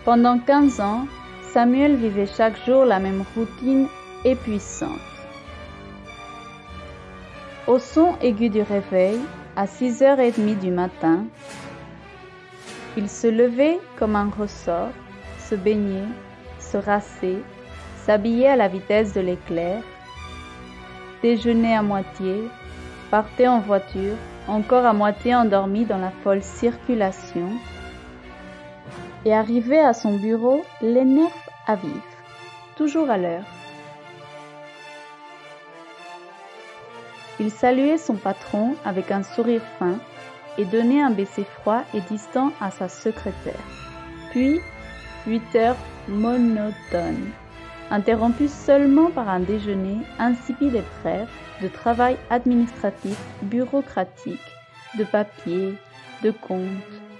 Pendant 15 ans, Samuel vivait chaque jour la même routine épuisante. Au son aigu du réveil, à 6h30 du matin, il se levait comme un ressort, se baignait, se rassait, s'habillait à la vitesse de l'éclair, déjeunait à moitié, partait en voiture, encore à moitié endormi dans la folle circulation, et arrivait à son bureau les nerfs à vif, toujours à l'heure. Il saluait son patron avec un sourire fin et donnait un baiser froid et distant à sa secrétaire. Puis, 8 heures monotones, interrompues seulement par un déjeuner insipide et bref de travail administratif, bureaucratique, de papier, de comptes,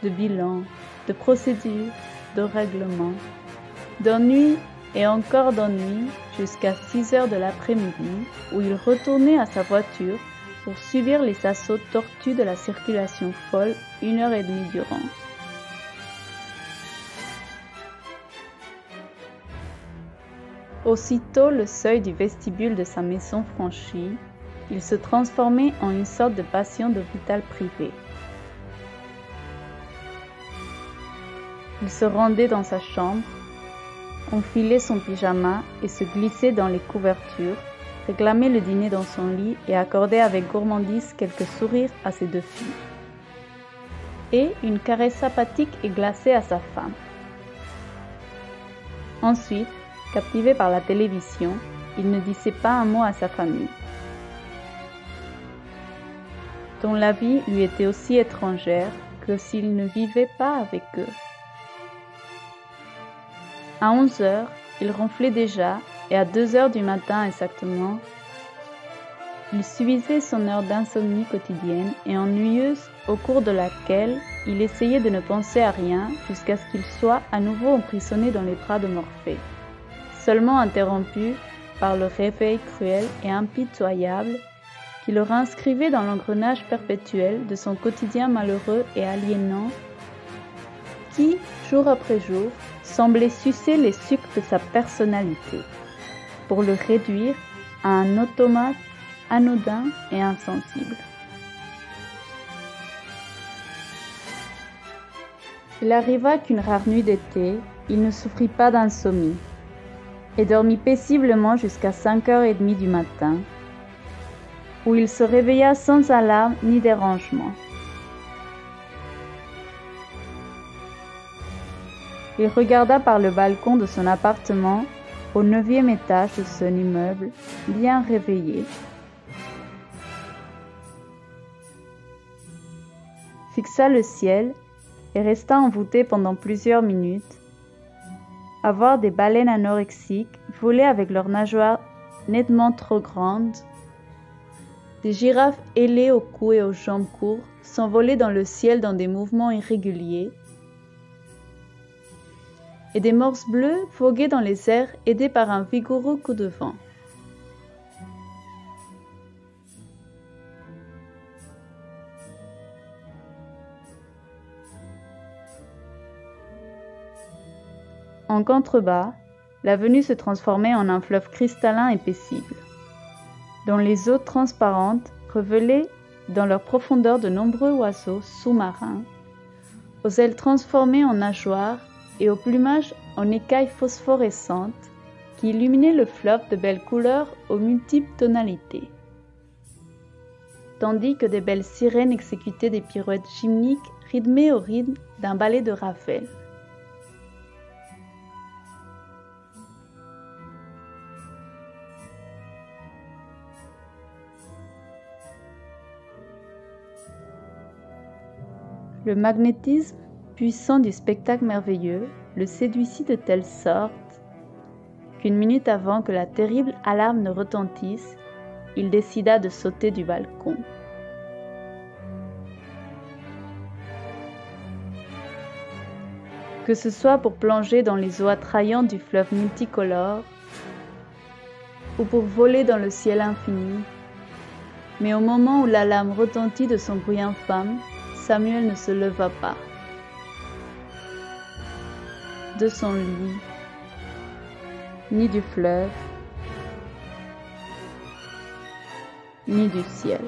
de bilan, de procédures, de règlements, d'ennui et encore d'ennui jusqu'à 6 heures de l'après-midi où il retournait à sa voiture pour subir les assauts tortus de la circulation folle 1h30 durant. Aussitôt le seuil du vestibule de sa maison franchi, il se transformait en une sorte de patient d'hôpital privé. Il se rendait dans sa chambre, enfilait son pyjama et se glissait dans les couvertures, réclamait le dîner dans son lit et accordait avec gourmandise quelques sourires à ses 2 filles. Et une caresse sympathique et glacée à sa femme. Ensuite, captivé par la télévision, il ne disait pas un mot à sa famille, dont la vie lui était aussi étrangère que s'il ne vivait pas avec eux. À 11h, il ronflait déjà et à 2h du matin exactement, il suivait son heure d'insomnie quotidienne et ennuyeuse au cours de laquelle il essayait de ne penser à rien jusqu'à ce qu'il soit à nouveau emprisonné dans les bras de Morphée, seulement interrompu par le réveil cruel et impitoyable qui le réinscrivait dans l'engrenage perpétuel de son quotidien malheureux et aliénant qui, jour après jour, semblait sucer les sucs de sa personnalité pour le réduire à un automate anodin et insensible. Il arriva qu'une rare nuit d'été, il ne souffrit pas d'insomnie et dormit paisiblement jusqu'à 5h30 du matin, où il se réveilla sans alarme ni dérangement. Il regarda par le balcon de son appartement au 9e étage de son immeuble, bien réveillé. Fixa le ciel et resta envoûté pendant plusieurs minutes à voir des baleines anorexiques voler avec leurs nageoires nettement trop grandes, des girafes ailées au cou et aux jambes courtes s'envoler dans le ciel dans des mouvements irréguliers, et des morses bleues voguer dans les airs aidés par un vigoureux coup de vent. En contrebas, l'avenue se transformait en un fleuve cristallin et paisible, dont les eaux transparentes revelaient dans leur profondeur de nombreux oiseaux sous-marins, aux ailes transformées en nageoires et au plumage en écailles phosphorescentes qui illuminaient le fleuve de belles couleurs aux multiples tonalités, tandis que des belles sirènes exécutaient des pirouettes gymniques rythmées au rythme d'un ballet de Ravel. Le magnétisme puissant du spectacle merveilleux le séduisit de telle sorte qu'une minute avant que la terrible alarme ne retentisse, il décida de sauter du balcon. Que ce soit pour plonger dans les eaux attrayantes du fleuve multicolore ou pour voler dans le ciel infini, mais au moment où l'alarme retentit de son bruit infâme, Samuel ne se leva pas. de son lit, ni du fleuve, ni du ciel.